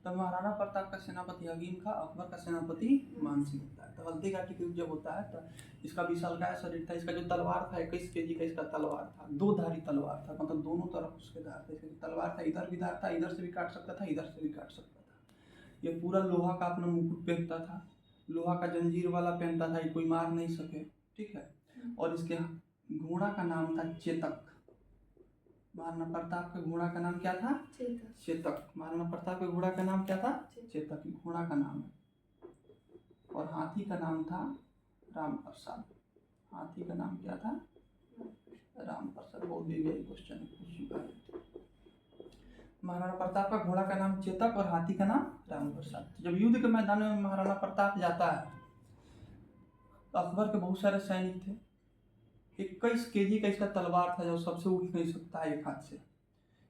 तब महाराणा प्रताप का सेनापति हकीम खां, अकबर का सेनापति मान सिंह होता है। तो हल्दी घाटी के युद्ध जब होता है तो इसका विशालकाय शरीर था, इसका जो तलवार था 21 केजी का इसका तलवार था, दो धारी तलवार था, मतलब दोनों तरफ उसके धार थे। इसका जो तलवार था इधर भी धार था, इधर से भी काट सकता था, इधर से भी काट सकता था। ये पूरा लोहा का अपना मुकुट पहनता था, लोहा का जंजीर वाला पहनता था, ये कोई मार नहीं सके, ठीक है। और इसके घोड़ा का नाम था चेतक। महाराणा प्रताप के घोड़ा का नाम क्या था? चेतक। महाराणा प्रताप के घोड़ा का नाम क्या था? चेतक घोड़ा का नाम है। और हाथी का नाम था राम प्रसाद। हाथी का नाम क्या था? राम प्रसाद। बहुत भी क्वेश्चन पूछ चुका है। महाराणा प्रताप का घोड़ा का नाम चेतक और हाथी का नाम राम प्रसाद। जब युद्ध के मैदान में महाराणा प्रताप जाता है तो अकबर के बहुत सारे सैनिक थे। 21 केजी का इसका तलवार था जो सबसे उठ नहीं सकता एक हाथ से।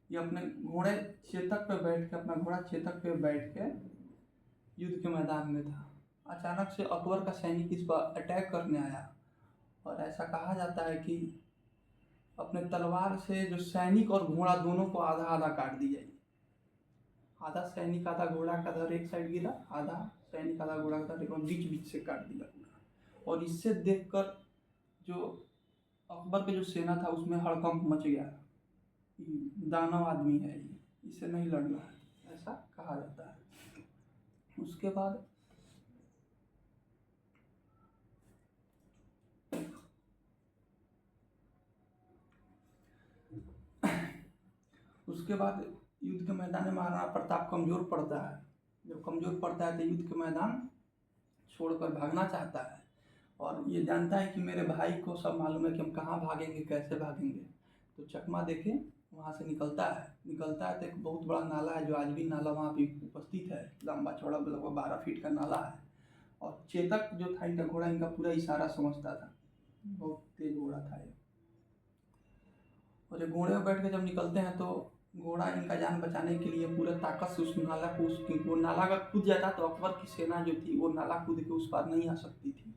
ये अपने घोड़े चेतक पे बैठ के, अपना घोड़ा चेतक पे बैठ के युद्ध के मैदान में था। अचानक से अकबर का सैनिक इस पर अटैक करने आया और ऐसा कहा जाता है कि अपने तलवार से जो सैनिक और घोड़ा दोनों को आधा आधा काट दिया। आधा सैनिक आधा घोड़ा का धर एक साइड गिरा, आधा सैनिक आधा घोड़ा का धर बीच बीच से काट दिया पूरा। और इससे देखकर जो अकबर के जो सेना था उसमें हड़कंप मच गया। दानव आदमी है ये, इसे नहीं लड़ना है, ऐसा कहा जाता है। उसके बाद युद्ध के मैदान में महाराणा प्रताप कमजोर पड़ता है। जब कमजोर पड़ता है तो युद्ध के मैदान छोड़कर भागना चाहता है और ये जानता है कि मेरे भाई को सब मालूम है कि हम कहाँ भागेंगे, कैसे भागेंगे। तो चकमा देखे वहाँ से निकलता है तो एक बहुत बड़ा नाला है जो आज भी नाला वहाँ पे उपस्थित है। लंबा चौड़ा लगभग 12 फीट का नाला है। और चेतक जो था इनका घोड़ा, इनका पूरा इशारा समझता था, बहुत तेज घोड़ा था ये। और ये घोड़े पर बैठ के जब निकलते हैं तो घोड़ा इनका जान बचाने के लिए पूरा ताकत से उस नाला को, वो नाला अगर कूद जाता तो अकबर की सेना जो थी वो नाला कूद के उस पार नहीं आ सकती थी।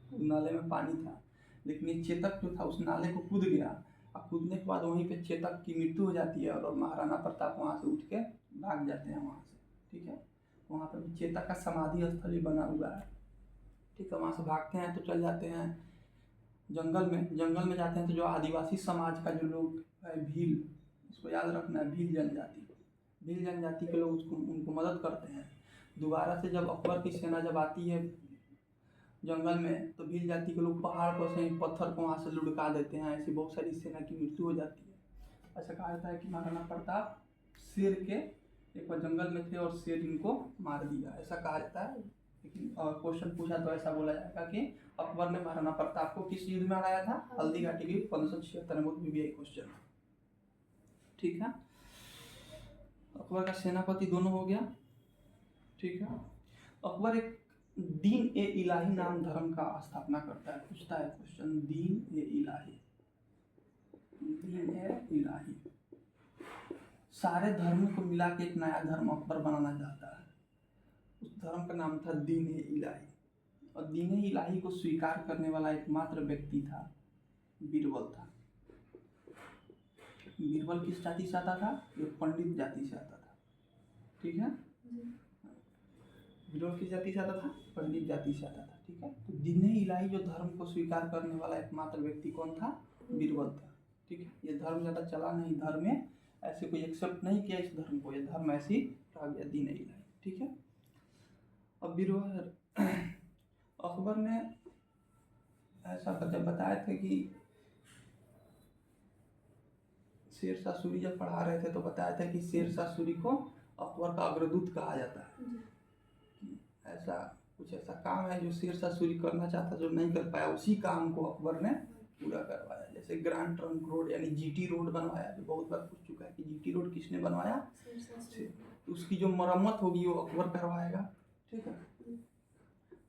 उस नाले में पानी था, लेकिन ये चेतक जो था उस नाले को कूद गया। और कूदने के बाद वहीं पे चेतक की मृत्यु हो जाती है और महाराणा प्रताप वहाँ से उठ के भाग जाते हैं वहाँ से, ठीक है। वहाँ पर भी चेतक का समाधि स्थल ही बना हुआ है, ठीक है। वहाँ से भागते हैं तो चल जाते हैं जंगल में जाते हैं तो जो आदिवासी समाज का जो लोग है, भील, इसको याद रखना है, भील जनजाति के लोग उनको मदद करते हैं। दोबारा से जब अकबर की सेना जब आती है जंगल में तो भील जाति के लोग पहाड़ पर से पत्थर को वहाँ से लुढ़का देते हैं। ऐसी बहुत सारी सेना की मृत्यु हो जाती है। ऐसा कहा जाता है कि महाराणा प्रताप शेर के एक बार जंगल में थे और शेर इनको मार दिया, ऐसा कहा जाता है। लेकिन क्वेश्चन पूछा तो ऐसा बोला जाएगा कि अकबर ने महाराणा प्रताप को किस युद्ध में हराया था? हल्दी घाटी की 1576 में। भी यही क्वेश्चन, ठीक है। अकबर का सेनापति दोनों हो गया, ठीक है। अकबर एक दीन ए इलाही नाम धर्म का स्थापना करता है। पूछता है क्वेश्चन, दीन ए इलाही, दीन ए इलाही, सारे धर्मों को मिला के एक नया धर्म अकबर बनाना चाहता है। उस धर्म का नाम था दीन ए इलाही। और दीन ए इलाही को स्वीकार करने वाला एकमात्र व्यक्ति था बीरबल था। बीरबल किस जाति से आता था? ये पंडित जाति से आता था, ठीक है। बीरबल किस जाति से आता था? पंडित जाति से आता था, ठीक है। तो दीन ए इलाही जो धर्म को स्वीकार करने वाला एकमात्र व्यक्ति कौन था? बीरबल था, ठीक है। ये धर्म ज़्यादा चला नहीं, धर्म में ऐसे कोई एक्सेप्ट नहीं किया इस धर्म को, ये धर्म ऐसे ही रह गया, दीन ए इलाही, ठीक है। अब बीरबल अकबर ने ऐसा जब बताया था कि शेरशाह सूरी जब पढ़ा रहे थे तो बताया था कि शेरशाह सूरी को अकबर का अग्रदूत कहा जाता है। ऐसा कुछ ऐसा काम है जो शेरशाह सूरी करना चाहता, जो नहीं कर पाया, उसी काम को अकबर ने पूरा करवाया। जैसे ग्रांड ट्रंक रोड यानी जीटी रोड बनवाया, जो बहुत बार पूछ चुका है कि जीटी रोड किसने बनवाया? उसकी जो मरम्मत होगी वो अकबर करवाएगा, ठीक है।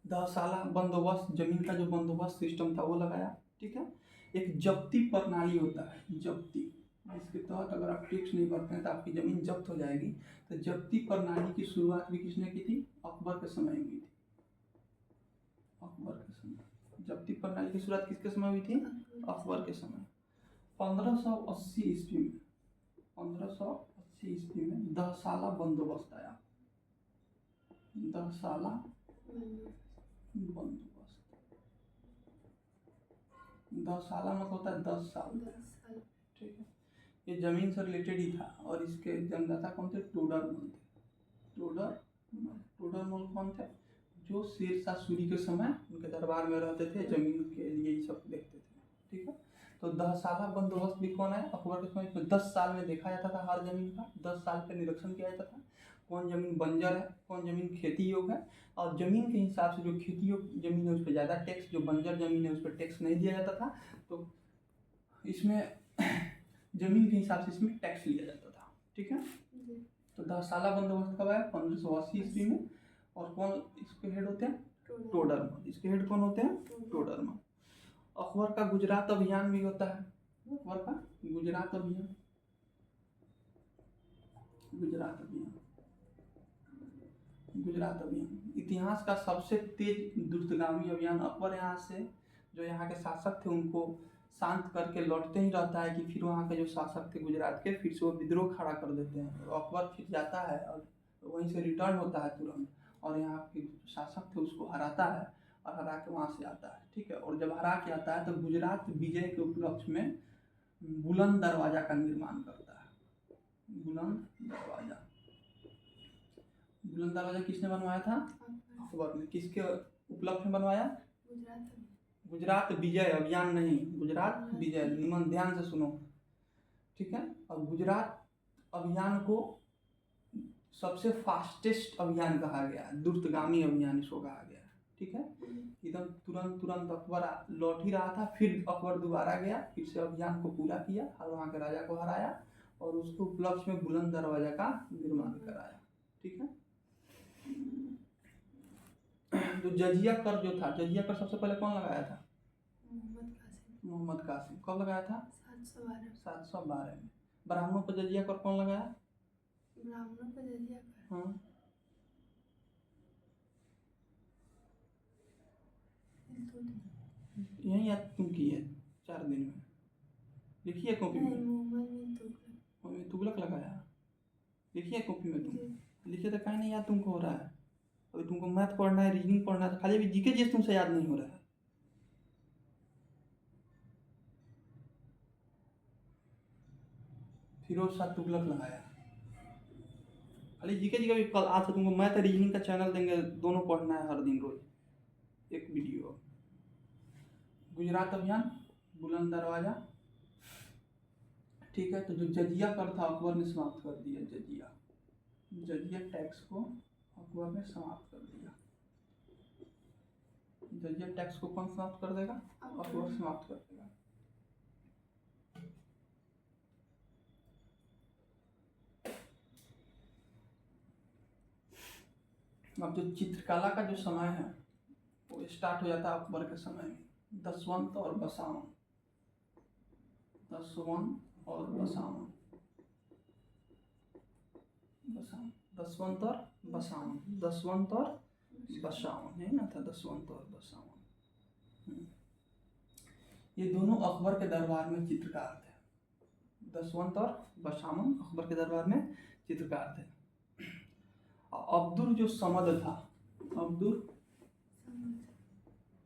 10 साल बंदोबस्त, जमीन का जो बंदोबस्त सिस्टम था वो लगाया, ठीक है। एक जब्ती प्रणाली होता है, जब्ती, जिसके तहत अगर आप टैक्स नहीं भरते हैं तो आपकी ज़मीन जब्त हो जाएगी। तो जब्ती प्रणाली की शुरुआत भी किसने की थी? अकबर के समय हुई थी। अकबर के समय जब्ती प्रणाली की शुरुआत किसके समय हुई थी? अकबर के समय। 1580 ईस्वी में 10 साल बंदोबस्त आया। 10 साला बंदोबस्त। 10 साला मतलब होता है 10 साल। ठीक है, ये जमीन से रिलेटेड ही था और इसके जन्मदाता कौन थे? टोडरमल थे। टोडरमल कौन थे? जो शेरशाह सूरी के समय उनके दरबार में रहते थे, जमीन के लिए ये सब देखते थे। ठीक है, तो 10 साला बंदोबस्त भी कौन है? अकबर के समय में 10 साल में देखा जाता था हर जमीन का, 10 साल पे निरीक्षण किया जाता था कौन जमीन बंजर है, कौन जमीन खेती योग्य है, और जमीन के हिसाब से जो खेती योग्य जमीन है उस पर ज़्यादा टैक्स, जो बंजर जमीन है उस पर टैक्स नहीं दिया जाता था। तो इसमें जमीन के हिसाब से इसमें टैक्स लिया जाता था। ठीक है, तो 10 साला बंदोबस्त कब आया? 1580 ईस्वी में। और कौन इसके हेड होते हैं? टोडरमल। इसके हेड कौन होते हैं? टोडरमल। अकबर का गुजरात अभियान भी होता है। अकबर का गुजरात अभियान, गुजरात अभियान, गुजरात अभियान इतिहास का सबसे तेज द्रुतगामी अभियान। अकबर यहाँ से जो यहाँ के शासक थे उनको शांत करके लौटते ही रहता है कि फिर वहाँ के जो शासक थे गुजरात के, फिर से वो विद्रोह खड़ा कर देते हैं। तो अकबर फिर जाता है और वहीं से रिटर्न होता है तुरंत, और यहाँ के शासक थे उसको हराता है और हरा के वहाँ से आता है। ठीक है, और जब हरा के आता है तो गुजरात विजय के उपलक्ष्य में बुलंद दरवाजा का निर्माण करता है। बुलंद दरवाजा, बुलंद दरवाजा किसने बनवाया था? अकबर ने। किसके उपलक्ष्य में बनवाया? गुजरात विजय अभियान नहीं, गुजरात विजय। निमन ध्यान से सुनो। ठीक है, और गुजरात अभियान को सबसे फास्टेस्ट अभियान कहा गया, द्रुतगामी अभियान इसको कहा गया। ठीक है, एकदम तुरंत तुरंत अकबर लौट ही रहा था, फिर अकबर दोबारा गया, फिर से अभियान को पूरा किया और वहाँ के राजा को हराया और उसके उपलक्ष्य में बुलंद दरवाजा का निर्माण कराया। ठीक है, जो जजिया कर जो था, जजिया कर सबसे पहले कौन लगाया था? मोहम्मद कासिम। कब लगाया था? 712 में। ब्राह्मणों पर जजिया कर कौन लगाया? ब्राह्मणों पर जजिया कर, हाँ, यही याद तुम की है 4 दिन में लिखिए कॉपी में। मोहम्मद तुगलक लगाया, लिखिए कॉपी में। तुम लिखे तो कहीं नहीं याद तुमको हो रहा है। अभी तुमको मैथ पढ़ना है, रीजनिंग पढ़ना है, तो खाली अभी जीके जीएस तुमसे याद नहीं हो रहा है। फिरोज शाह तुगलक लगाया। खाली जीके जी का भी कल आज से तुमको मैथ और रीजनिंग का चैनल देंगे, दोनों पढ़ना है हर दिन रोज एक वीडियो। गुजरात अभियान, बुलंद दरवाजा। ठीक है, तो जो जजिया कर था अकबर ने समाप्त कर दिया। जजिया, जजिया टैक्स को अकबर ने समाप्त कर दिया। जजिया टैक्स को कौन समाप्त कर देगा? अकबर समाप्त कर देगा। अब जो चित्रकला का जो समय है वो स्टार्ट हो जाता है अकबर के समय में, दसवंत और बसावन। दसवंत और बसावन, दसवंत और बसावन, दसवंत और बसावन है ना था, दसवंत और बसावन। ये दोनों अकबर के दरबार में चित्रकार थे। दसवंत और बसावन अकबर के दरबार में चित्रकार थे। अब्दुल जो समद था, अब्दुल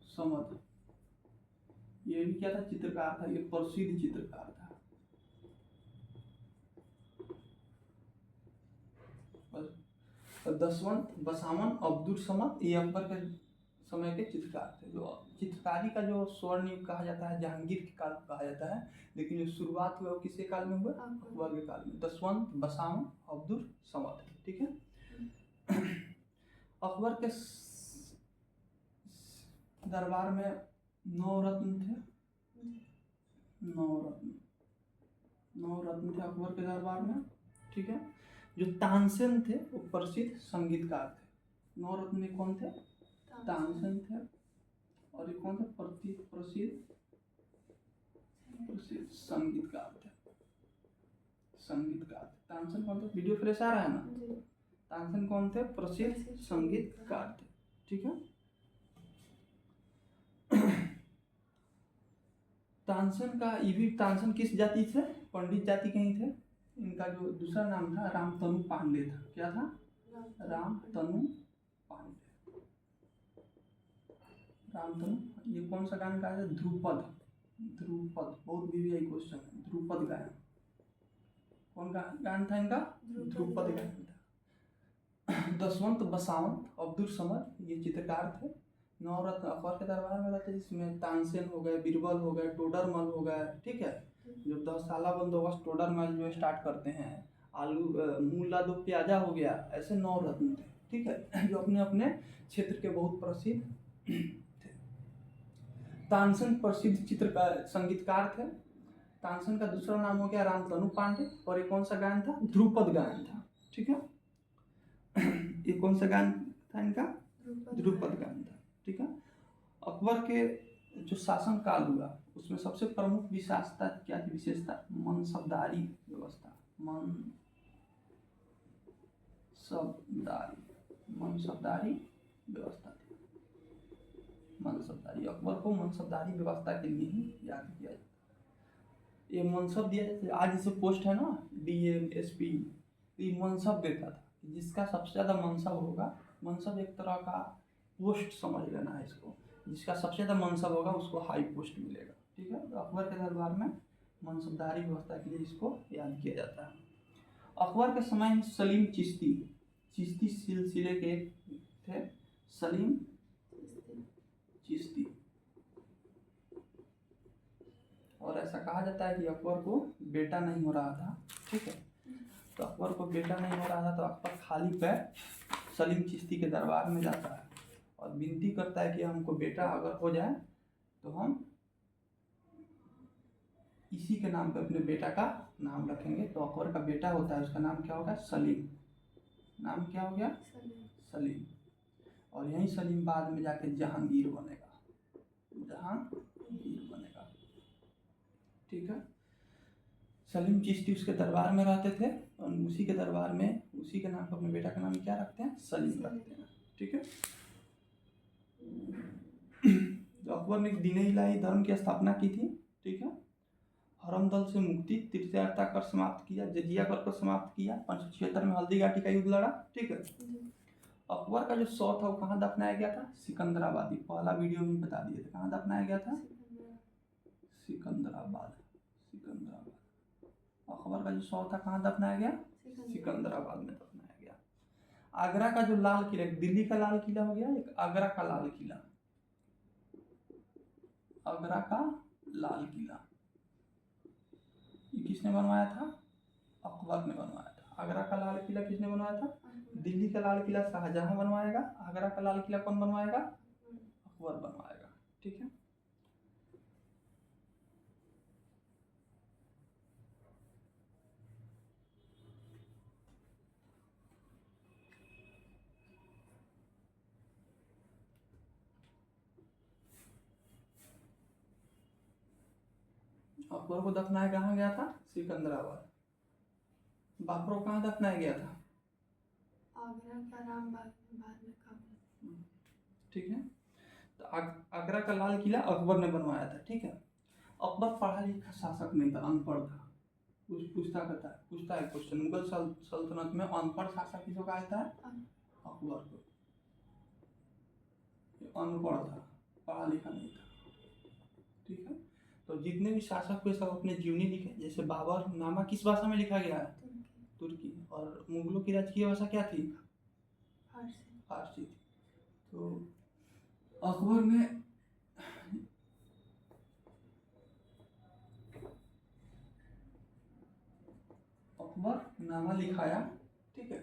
समद, ये भी क्या था? चित्रकार था। ये प्रसिद्ध चित्रकार था। दसवंत, बसावन, अब्दुल समद ये अकबर के समय के चित्रकार थे। जो चित्रकारी का जो स्वर्ण युग कहा जाता है जहांगीर के काल को कहा जाता है, लेकिन जो शुरुआत हुआ वो किसके काल में हुआ? अकबर के काल में। दसवंत, बसावन, अब्दुल समद। ठीक है, अकबर के दरबार में 9 रत्न थे। 9 रत्न, 9 रत्न थे अकबर के दरबार में। ठीक है, जो तानसेन थे वो प्रसिद्ध संगीतकार थे। 9 रत्न में कौन थे? तानसेन थे। और ये कौन थे? प्रसिद्ध संगीतकार थे। संगीतकार तानसेन कौन थे? वीडियो फ्रेश आ रहा है ना? तानसेन कौन थे? प्रसिद्ध संगीतकार थे। ठीक है, तानसेन का ये भी, तानसेन किस जाति से? पंडित जाति के ही थे। इनका जो दूसरा नाम था रामतनु पांडे था। क्या था? रामतनु पांडे। रामधनु, ये कौन सा गान गाया है? ध्रुपद। ध्रुपद बहुत VVI क्वेश्चन है। ध्रुपद गायन कौन गान था इनका? ध्रुपद गायन था। दशवंत बसावंत, अब्दुल समद ये चित्रकार थे। नवरत्न अकबर के दरबार में रहते, जिसमें तानसेन हो गए, बीरबल हो गए, टोडरमल हो गए, ठीक है। जो 10 साला बंदोबस्त टोडरमल जो स्टार्ट करते हैं, मुल्ला दो प्याजा हो गया, ऐसे 9 रत्न थे, ठीक है, जो अपने अपने क्षेत्र के बहुत प्रसिद्ध थे। तानसेन प्रसिद्ध चित्रकार संगीतकार थे। तानसेन का दूसरा नाम हो गया रामतनु पांडे, और ये कौन सा गायन था? ध्रुपद गायन था, ठीक है। ये कौन सा गायन था इनका? ध्रुपद गायन था, ठीक है। अकबर के जो शासन काल हुआ उसमें सबसे प्रमुख विशेषता क्या थी? विशेषता मनसबदारी व्यवस्था। मनसबदारी व्यवस्था थी। मनसबदारी, अकबर को मनसबदारी व्यवस्था के लिए ही याद किया जाता है। ये मनसब दिया जाता है, आज जैसे पोस्ट है ना, DM SP, ये मनसब देता था। जिसका सबसे ज़्यादा मनसब होगा, मनसब एक तरह का पोस्ट समझ लेना है इसको, जिसका सबसे ज़्यादा मनसब होगा उसको हाई पोस्ट मिलेगा, ठीक है। तो अकबर के दरबार में मनसबदारी व्यवस्था के लिए इसको याद किया जाता है। अकबर के समय में सलीम चिश्ती सिलसिले के एक थे, सलीम चिश्ती। और ऐसा कहा जाता है कि अकबर को बेटा नहीं हो रहा था, ठीक है। तो अकबर को बेटा नहीं हो रहा था, तो अकबर खाली पैर सलीम चिश्ती के दरबार में जाता है और विनती करता है कि हमको बेटा अगर हो जाए तो हम इसी के नाम पे अपने बेटा का नाम रखेंगे। तो अकबर का बेटा होता है, उसका नाम क्या होगा? सलीम। नाम क्या हो गया? सलीम। और यही सलीम बाद में जाके जहांगीर बनेगा, जहांगीर बनेगा, ठीक है। सलीम चिश्ती उसके दरबार में रहते थे और उसी के दरबार में उसी के नाम पर अपने बेटा का नाम क्या रखते हैं? सलीम रखते हैं, ठीक है। तो अकबर ने दीन इलाही धर्म की स्थापना की थी, ठीक है। हरमदल से मुक्ति, तीर्थयात्रा कर समाप्त किया, जजिया कर समाप्त किया, 576 में हल्दी घाटी का युद्ध लड़ा, ठीक है। अकबर का जो शव था वो कहाँ दफनाया गया था? सिकंदराबाद। पहला वीडियो में बता दिए थे कहाँ दफनाया गया था? सिकंदराबाद। अकबर का जो शव था कहाँ दफनाया गया? सिकंदराबाद में दफनाया गया। आगरा का जो लाल किला, दिल्ली का लाल किला हो गया, एक आगरा का लाल किला। आगरा का लाल किला ये किसने बनवाया था? अकबर ने बनवाया था। आगरा का लाल किला किसने बनवाया था? दिल्ली का लाल किला शाहजहां बनवाएगा, आगरा का लाल किला कौन बनवाएगा? अकबर बनवाएगा, ठीक है। अकबर को दफनाया कहाँ गया था? सिकंदराबाद। बाबरों कहाँ दफनाया गया था? आगरा का रामबाग में, बाद में काबुल, ठीक है। तो आगरा का लाल किला अकबर ने बनवाया था, ठीक है। अकबर पढ़ा लिखा शासक नहीं था, अनपढ़ था। पूछता है क्वेश्चन, मुगल सल्तनत में अनपढ़ शासक किसको कहा जाता है? अकबर को। अनपढ़ था, पढ़ा लिखा नहीं था, ठीक है। तो जितने भी शासक हुए सब अपने जीवनी लिखे, जैसे बाबर नामा किस भाषा में लिखा गया है? तुर्की। और मुगलों की राजकीय भाषा क्या थी? फारसी थी। तो अकबर ने नामा लिखाया, ठीक है।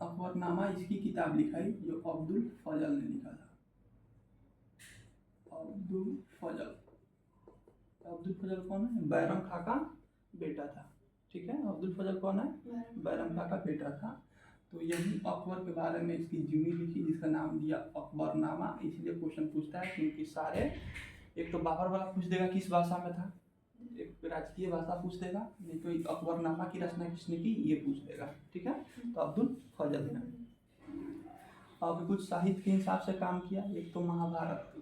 अकबरनामा इसकी किताब लिखाई जो अब्दुल फजल ने लिखा था। अब्दुल फजल कौन है? बैरम खां का बेटा था, ठीक है। अब्दुल फजल कौन है? बैरम खां का बेटा था। तो यही अकबर के बारे में इसकी जीवनी लिखी, जिसका नाम दिया अकबरनामा। इसलिए क्वेश्चन पूछता है क्योंकि सारे, एक तो बाबर वाला पूछ देगा किस भाषा में था, एक राजकीय भाषा पूछ देगा, नहीं तो अकबरनामा की रचना किसने की ये पूछ देगा, ठीक है। तो अब्दुल फजल ने अब कुछ साहित्य के हिसाब से काम किया। एक तो महाभारत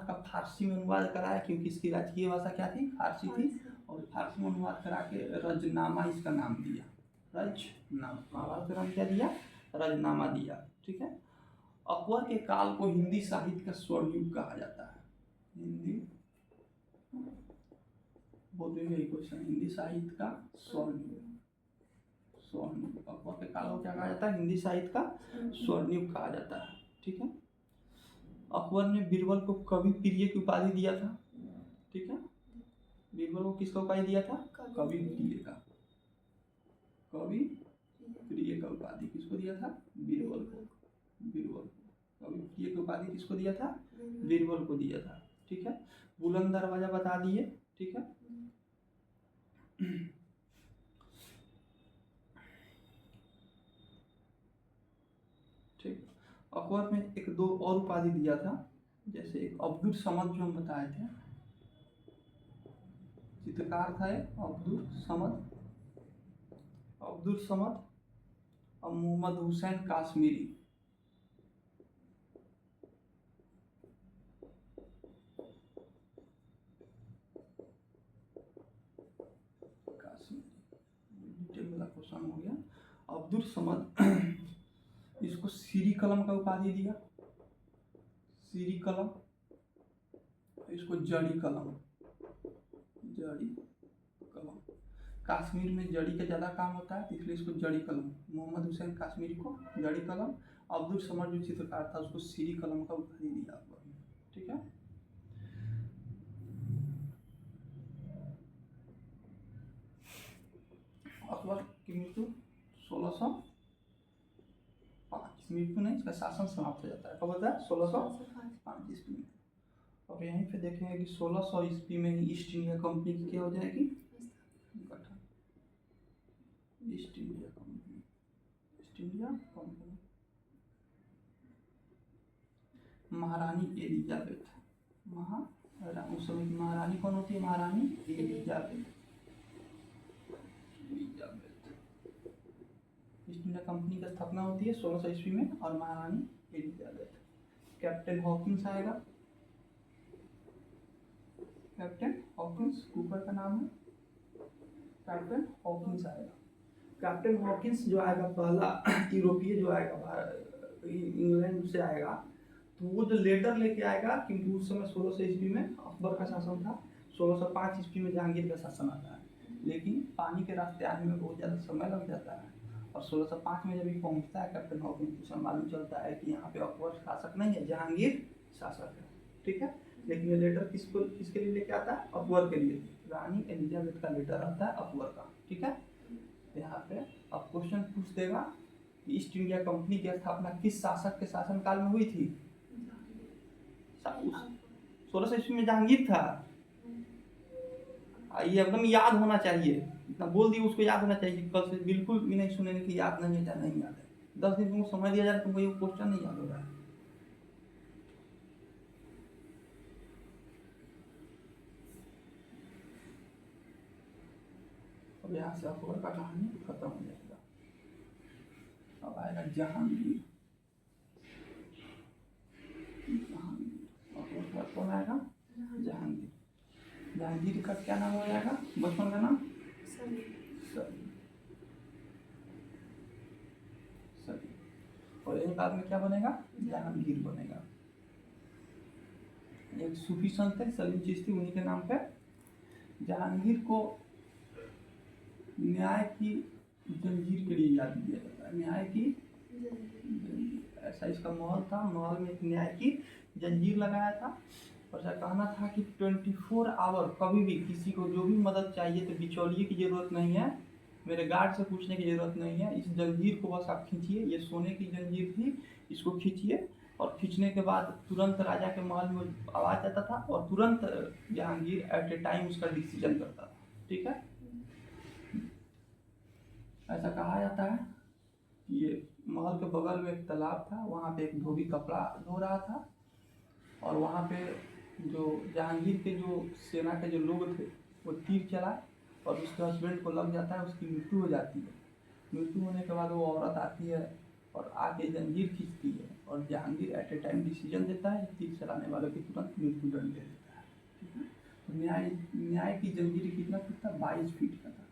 का फारसी में अनुवाद कराया, क्योंकि इसकी राजकीय भाषा क्या थी? फारसी थी। और फारसी में अनुवाद करा के रजनामा इसका नाम दिया। रजनामा, महाभारत का नाम क्या दिया? रजनामा दिया। ठीक है। अकबर के काल को हिंदी साहित्य का स्वर्ण युग कहा जाता है। हिंदी बोलते हैं क्वेश्चन, हिंदी साहित्य का स्वर्ण युग। स्वर्ण युग अकबर के काल को क्या कहा जाता है? हिंदी साहित्य का स्वर्ण युग कहा जाता है। ठीक है। अकबर ने बीरबल को कवि प्रिय की उपाधि दिया था। ठीक है। बीरबल को किसका उपाधि दिया था? कवि प्रिय का। कवि प्रिय का उपाधि किसको दिया था? बीरबल को। बीरबल को कवि प्रिय की उपाधि किसको दिया था? बीरबल को दिया था। ठीक है। बुलंद दरवाजा बता दिए। ठीक है। ठीक। अकबर में एक दो और उपाधि दिया था, जैसे एक अब्दुल समद जो हम बताए थे, चित्रकार था अब्दुल समद और मोहम्मद हुसैन काश्मीरी। डिटेल वाला क्वेश्चन हो गया। अब्दुल समद इसको सीरी कलम का उपाधि दिया। सीरी कलम, इसको जड़ी कलम। जड़ी कलम, कश्मीर में जड़ी का ज़्यादा काम होता है इसलिए इसको जड़ी कलम। मोहम्मद हुसैन काश्मीरी को जड़ी कलम, अब्दुल समद जो चित्रकार था उसको सीरी कलम का उपाधि दिया अकबर ने। ठीक है। अकबर की मृत्यु 1605, मृत्यु नहीं, इसका शासन समाप्त हो जाता है। कब होता है? 1605 ईस्वी में। और यहीं पे देखेंगे कि 1600 ईस्वी में ही ईस्ट इंडिया कंपनी की क्या हो जाएगी? गठन। East India company. East India company. महारानी एलिजाबेथ, उस समय की महारानी कौन होती है? महारानी एलिजाबेथ। ईस्ट इंडिया कंपनी की स्थापना होती है 1600 ईस्वी में और महारानी एलिजाबेथ। कैप्टन हॉकिंस आएगा। कैप्टन हॉकिंस कुकर का नाम है। कैप्टन हॉकिंस आएगा। कैप्टन हॉकिंस जो आएगा पहला यूरोपीय जो आएगा इंग्लैंड से आएगा, तो वो जो लेटर लेके आएगा, क्योंकि उस समय 1600 ईस्वी में अकबर का शासन था, 1605 ईस्वी में जहांगीर का शासन आता है, लेकिन पानी के रास्ते आने में बहुत ज़्यादा समय लग जाता है। और 1605 में जब ये पहुँचता है कैप्टन हॉकिंस, तो मालूम चलता है कि यहाँ पे अकबर शासक नहीं है, जहांगीर शासक है। ठीक है। लेकिन ये लेटर किसके लिए लेके आता है? अकबर के लिए। रानी एलिजाबेथ का लेटर आता है अकबर का। ठीक है। यहाँ पे अब क्वेश्चन पूछ देगा कि ईस्ट इंडिया कंपनी की स्थापना किस शासक के शासनकाल में हुई थी? 1600 ईस्वी में जहांगीर था। ये एकदम याद होना चाहिए, इतना बोल दिया उसको याद होना चाहिए। कल से बिल्कुल भी नहीं सुनेंगे कि याद नहीं है, नहीं याद है। 10 दिन तुमको समय दिया जाए, तुमको ये क्वेश्चन नहीं याद हो रहा है। अब यहाँ से अकबर का कहानी खत्म हो जाएगा। अब आएगा जहांगीर। अकबर का कौन आएगा? जहांगीर। जहांगीर का क्या नाम हो जाएगा? बचपन का नाम? सलीम। और एक बाद में क्या बनेगा? जहांगीर बनेगा। एक सूफी संत है सलीम चिश्ती, उन्हीं के नाम पे जहांगीर को न्याय की जंजीर के लिए याद दिया जाता है। न्याय की जंजीर, ऐसा इसका महल था। महल में एक न्याय की जंजीर लगाया था और ऐसा कहना था कि 24 आवर कभी भी किसी को जो भी मदद चाहिए तो बिचौलिए की ज़रूरत नहीं है, मेरे गार्ड से पूछने की ज़रूरत नहीं है, इस जंजीर को बस आप खींचिए। ये सोने की जंजीर थी, इसको खींचिए। और खींचने के बाद तुरंत राजा के महल में आवाज़ आता था और तुरंत जहांगीर एट ए टाइम उसका डिसीजन करता था। ठीक है। ऐसा कहा जाता है कि ये महल के बगल में एक तालाब था, वहाँ पे एक धोबी कपड़ा धो रहा था और वहाँ पे जो जहांगीर के जो सेना के जो लोग थे वो तीर चलाए और उसके हस्बैंड को लग जाता है, उसकी मृत्यु हो जाती है। मृत्यु होने के बाद वो औरत आती है और आके जंजीर खींचती है और Jahangir at a time decision देता है, तीर चलाने वालों की तुरंत मृत्यु दंड दे देता है। ठीक है। न्याय न्याय की जंजीर कितना फीट था? 22 फीट का था।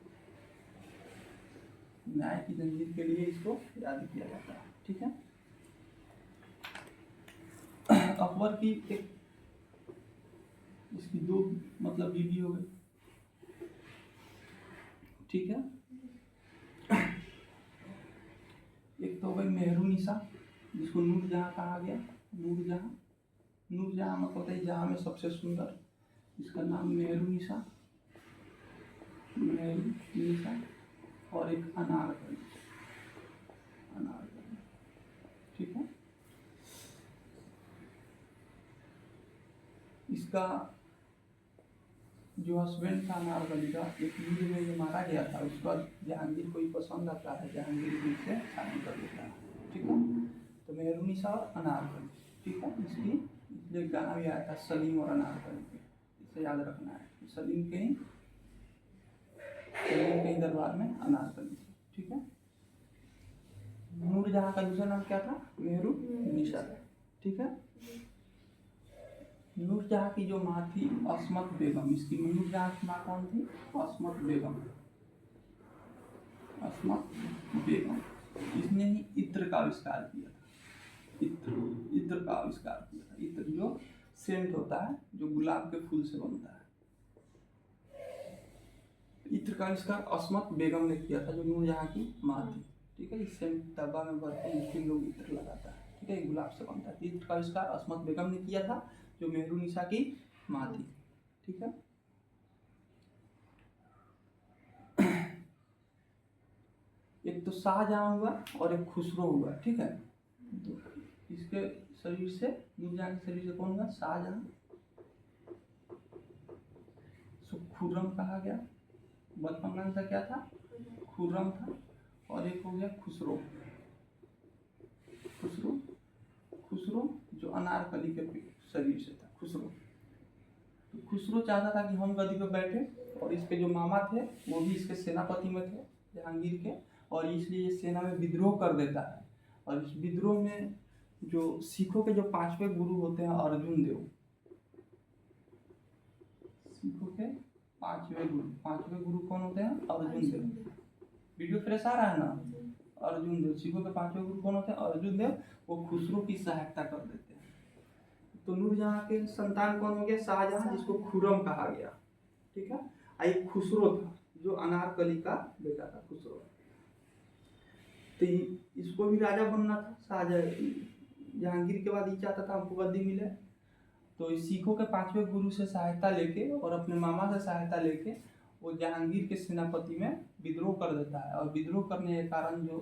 न्याय की जंजीर के लिए इसको याद किया जाता है। ठीक है। अकबर की एक इसकी दो मतलब बीवी हो गई। ठीक है। एक तो हो गई मेहरुनिसा, जिसको नूरजहां कहा गया। नूरजहां, नूरजहां मतलब होता है जहां में सबसे सुंदर। इसका नाम मेहरुनिसा, मेहरुनिसा। और एक अनारकली, अनारकली। ठीक है। इसका जो हस्बैंड था अनारकली का, एक युद्ध में ये मारा गया था। उसके बाद जहांगीर को ही पसंद आता है, जहांगीर भी इससे शादी कर देता है। ठीक है। तो मेहरुनिसा और अनारकली। ठीक है। इसकी इसलिए एक गाना भी आया था सलीम और अनारकली पे, इसे याद रखना है। सलीम के ही दरबार में अनारकली थी। ठीक है। नूरजहां का दूसरा नाम क्या था? मेहरुनिसा। ठीक है। नूरजहां की जो माँ थी अस्मत बेगम, इसकी नूरजहां की माँ कौन थी? अस्मत बेगम, अस्मत बेगम। इसने ही इत्र का आविष्कार किया था। इत्र का आविष्कार किया था। इत्र जो सेंट होता है, जो गुलाब के फूल से बनता है। इत्र का आविष्कार अस्मत बेगम ने किया था, जो नूरजहां की माँ थी। ठीक है। इस सेंट डब्बा में भर के मुस्लिम लोग इत्र लगाता है। ठीक है। गुलाब से बनता है। इत्र का आविष्कार अस्मत बेगम ने किया था, जो मेहरुनिसा की माँ थी। ठीक है। एक तो शाहजहां हुआ और एक खुसरो हुआ। ठीक है। तो इसके शरीर से, नूरजहां के शरीर से कौन हुआ? शाहजहां। खुर्रम कहा गया। बचपन नाम का क्या था? खुर्रम था। और एक हो गया खुसरो। खुसरो, खुसरो जो अनारकली के शरीर से था। खुसरो, तो खुसरो चाहता था कि हम गद्दी पर बैठे, और इसके जो मामा थे वो भी इसके सेनापति में थे, जहांगीर के। और इसलिए ये सेना में विद्रोह कर देता है। और इस विद्रोह में जो सिखों के जो 5वें गुरु होते हैं अर्जुन देव, सिखों के 5वें गुरु कौन होते हैं? अर्जुन देव। वीडियो फ्रेश आ रहा है ना? अर्जुन देव, सिखों के 5वें गुरु कौन होते हैं? अर्जुन देव। वो खुसरो की सहायता कर देते हैं। तो नूरजहां के संतान कौन हो गया? शाहजहां, जिसको खुर्रम कहा गया। ठीक है। एक खुसरो था, जो अनारकली का बेटा था, खुसरो। तो इसको भी राजा बनना था। शाहजहां जहांगीर के बाद ये चाहता था हमको गद्दी मिले। तो इस सिखों के 5वें गुरु से सहायता लेके और अपने मामा से सहायता लेके वो जहांगीर के सेनापति में विद्रोह कर देता है। और विद्रोह करने के कारण जो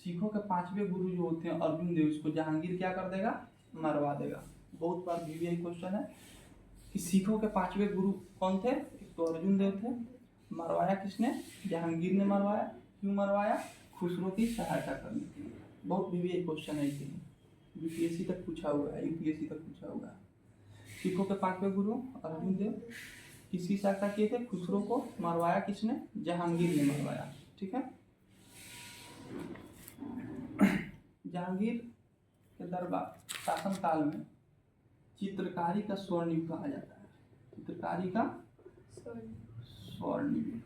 सिखों के 5वें गुरु जो होते हैं अर्जुन देव, इसको जहांगीर क्या कर देगा? मरवा देगा। बहुत बार भी यही क्वेश्चन है कि सिखों के 5वें गुरु कौन थे? एक तो अर्जुन देव थे। मरवाया किसने? जहांगीर ने मरवाया। क्यों मरवाया? खुसरो की सहायता करने के लिए। बहुत भी यही क्वेश्चन है, यूपीएससी तक पूछा हुआ है, यूपीएससी तक पूछा हुआ है। सिखों के 5वें गुरु अर्जुन देव किसकी सहायता किए थे? खुसरो को। मरवाया किसने? जहांगीर ने मरवाया। ठीक है। जहांगीर के दरबार शासन काल में चित्रकारी का स्वर्णिम कहा जाता है। चित्रकारी का स्वर्णिम।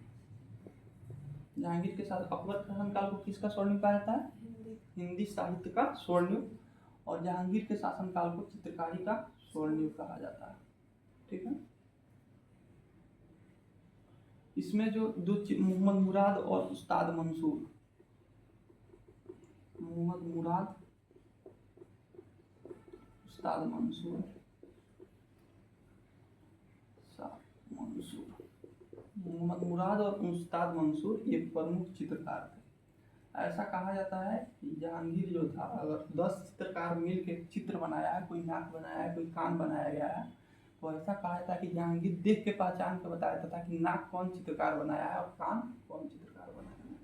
जहांगीर के साथ अकबर शासन काल को किसका स्वर्णिम कहा जाता है? हिंदी साहित्य का स्वर्णिम। और जहांगीर के शासन काल को चित्रकारी का स्वर्णिम कहा जाता है। ठीक है। इसमें जो दो मोहम्मद मुराद और उस्ताद मंसूर, मोहम्मद मुराद, उस्ताद मंसूर, मोहम्मद मुराद और उस्ताद मंसूर ये प्रमुख चित्रकार थे। ऐसा कहा जाता है कि जहांगीर जो था, अगर 10 चित्रकार मिल के चित्र बनाया है, कोई नाक बनाया है, कोई कान बनाया गया है, तो ऐसा कहा जाता है कि जहांगीर देख के पहचान के बताया जाता था कि नाक कौन चित्रकार बनाया है और कान कौन चित्रकार बनाया है।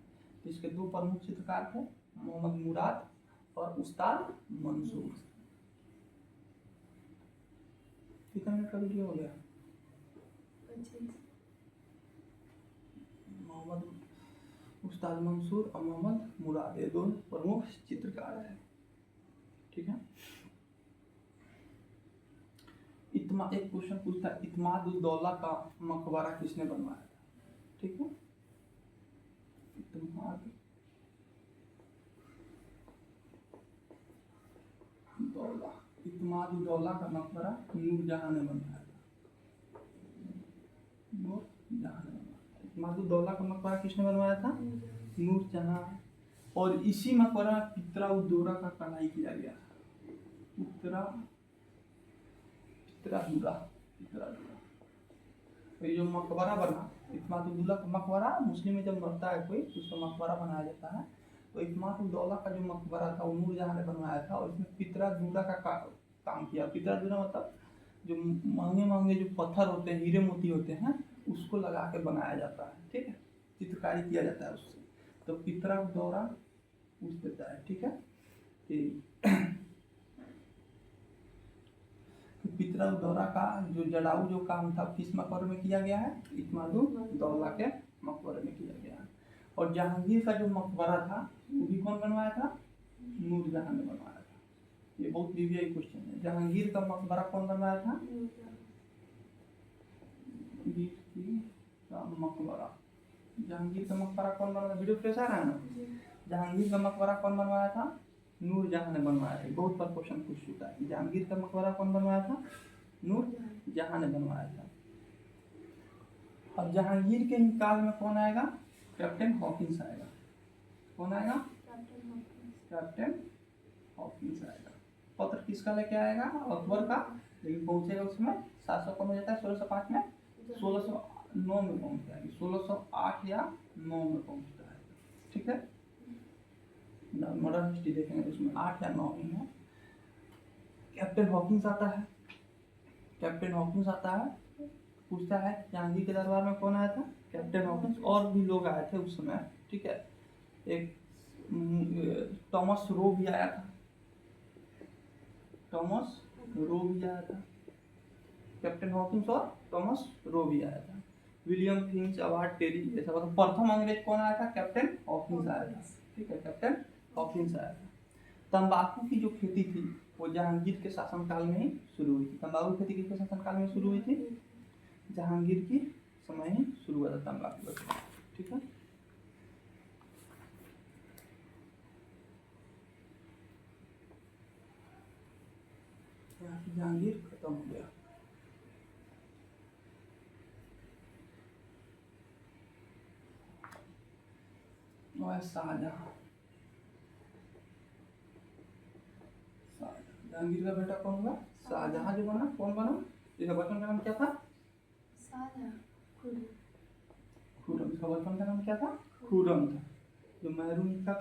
तो इसके दो प्रमुख चित्रकार थे, मोहम्मद मुराद और उस्ताद मंसूर। कितना मिनट का वीडियो हो गया? मोहम्मद उस्ताद मंसूर और मोहम्मद मुराद, ये दोनों प्रमुख चित्रकार हैं। ठीक है। एक क्वेश्चन पूछता है, इत्माद-उद-दौला का मकबरा किसने बनवाया था? ठीक है, इत्माद-उद-दौला, इत्माद-उद-दौला का मकबरा नूरजहां ने बनवाया था। नूरजहां ने बनवाया था। इत्माद-उद-दौला का मकबरा किसने बनवाया था? नूरजहां। और इसी मकबरा में पित्रा-उद-दौला का कढ़ाई किया गया। पित्रा-दुरा। तो ये जो मकबरा बना इत्माद-उद-दौला का मकबरा, मुस्लिम में जब मरता है कोई तो उसका मकबरा बनाया जाता है। तो इत्माद-उद-दौला का जो मकबरा था वो नूरजहां ने बनवाया था और इसमें पित्रा-दुरा का काम किया। पित्रा-दुरा मतलब जो महंगे महंगे जो पत्थर होते हैं, हीरे मोती होते हैं, उसको लगा के बनाया जाता है। ठीक है, चित्रकारी किया जाता है उससे। तो पित्रा-उद-दौला पूछ देता है। ठीक है, पित्रा-उद-दौला का जो जड़ाऊ जो काम था किस मकबरे में किया गया है? इत्माद-उद-दौला के मकबरे में किया गया है। और जहांगीर का जो मकबरा था वो भी कौन बनवाया था? नूरजहां ने बनवाया था। ये बहुत वीवीआई क्वेश्चन है। जहांगीर का मकबरा कौन बनवाया था? मकबरा, जहांगीर का मकबरा कौन बनवाया? वीडियो फ्रेश आ रहा है ना? जहांगीर का मकबरा कौन बनवाया था? नूरजहां ने बनवाया था। बहुत बार क्वेश्चन पूछ चुका है। जहांगीर का मकबरा कौन बनवाया था? नूरजहां ने बनवाया था। अब जहांगीर के ही काल में कौन आएगा? कैप्टन हॉकिंस आएगा। कौन आएगा? कैप्टन हॉकिंस आएगा। पत्र किसका लेके आएगा? अकबर का। लेकिन पहुंचेगा उसमें 700 कौन हो जाता है? 1605 में, 1609 में पहुंच जाएगी। 1608 या 9 में पहुंचता है। ठीक है, मॉडर्न हिस्ट्री देखेंगे उसमें 8 या 9 में कैप्टन हॉकिंस आता है। कैप्टन हॉकिंस आता है, पूछता है जहांगीर के दरबार में कौन आया था? Captain Hawkins. और भी लोग आए थे उस समय। ठीक है, एक थॉमस रो भी आया था। थॉमस रो भी आया था। कैप्टन हॉकिंस और थॉमस रो भी आया था। विलियम फिंच, अवार्ड टेरी, ऐसा मतलब प्रथम अंग्रेज कौन आया था? कैप्टन हॉकिंस आया था। ठीक है, कैप्टन हॉकिंस आया था। तंबाकू की जो खेती थी वो जहांगीर के शासनकाल में ही शुरू हुई थी। तंबाकू की खेती किसके शासनकाल में शुरू हुई थी? जहांगीर की समय ही शुरू हुआ था तंबाकू का खेती। ठीक है, जहांगीर खत्म हो गया। और शाहजहां, जहांगीर का बेटा कौन हुआ? शाहजहां जो बना, कौन बना? इसका बचपन का नाम क्या था? खुर्रम। इसका बचपन का नाम क्या था? खुर्रम था। जो मेहरुनिसा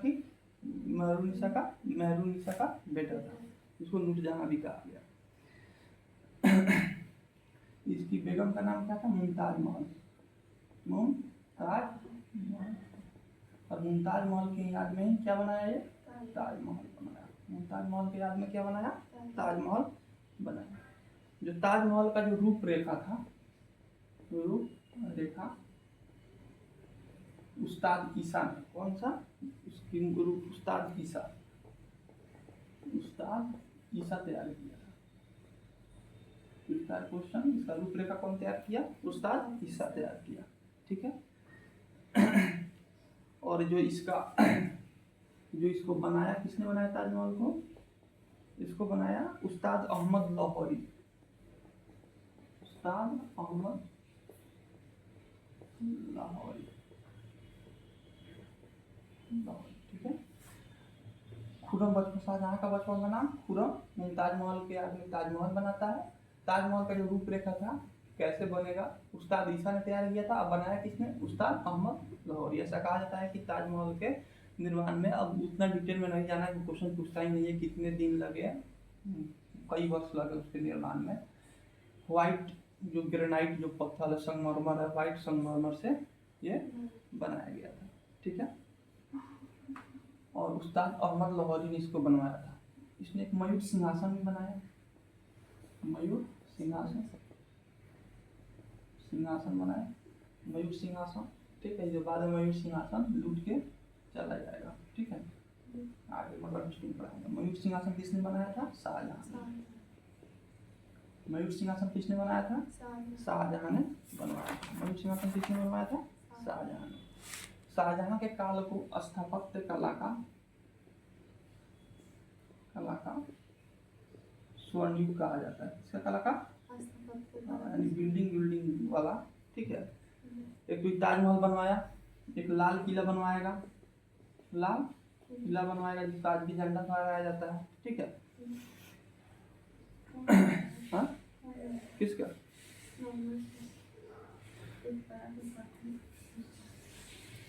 का बेटा था। इसको नूरजहां भी कहा गया। इसकी बेगम का नाम क्या था? मुमताज महल। और मुमताज महल की याद में ही क्या बनाया? ये ताजमहल बनाया। मुमताज महल की याद में क्या बनाया? ताजमहल बनाया। जो ताजमहल का जो रूपरेखा था, रूपरेखा उस्ताद ईसा ने, कौन सा? उसकी गुरु उस्ताद ईसा तैयार किया था। क्वेश्चन, इसका रूपरेखा कौन तैयार किया? उस्ताद ईसा तैयार किया। ठीक है, और जो इसको बनाया, किसने बनाया ताजमहल को? इसको बनाया उस्ताद अहमद लाहौरी। उस्ताद अहमद लाहौरी। ठीक है, खुर्रम बचपन, शाहजहां का बचपन का नाम खुर्रम। मुमताज महल के आदमी ताजमहल बनाता है। ताजमहल का जो रूपरेखा था कैसे बनेगा, उस्ताद ईसा ने तैयार किया था। अब बनाया किसने? उस्ताद अहमद लाहौरी। ऐसा कहा जाता है कि ताजमहल के निर्माण में, अब उतना डिटेल में नहीं जाना है, क्वेश्चन पूछता ही नहीं है कितने दिन लगे, कई वर्ष लगे उसके निर्माण में। व्हाइट जो ग्रेनाइट जो पत्थर है, संगमरमर है, व्हाइट संगमरमर से ये बनाया गया था। ठीक है, और उस्ताद अहमद लाहौरी ने इसको बनवाया था। इसने एक मयूर सिंहासन भी बनाया। मयूर सिंहासन बनाया। मयूर सिंहासन। ठीक है, जो बाद में मयूर सिंहासन लूट के चला जाएगा। ठीक है, आगे मॉडर्न हिस्ट्री में पढ़ाएंगे। मयूर सिंहासन किसने बनाया था? शाहजहां। मयूर सिंहासन किसने बनाया था? शाहजहां। शाहजहां ने बनवाया था। मयूर सिंहासन किसने बनवाया था? शाहजहां ने। शाहजहां के काल को स्थापत्य कला का स्वर्ण युग कहा जाता है। इसका कला का यानी बिल्डिंग वाला, ठीक है। एक तो ताजमहल बनवाया, एक लाल किला बनवाएगा, लाल किला बनवाएगा जिसका आज भी झंडा फहराया जाता है, ठीक है। हाँ किसका?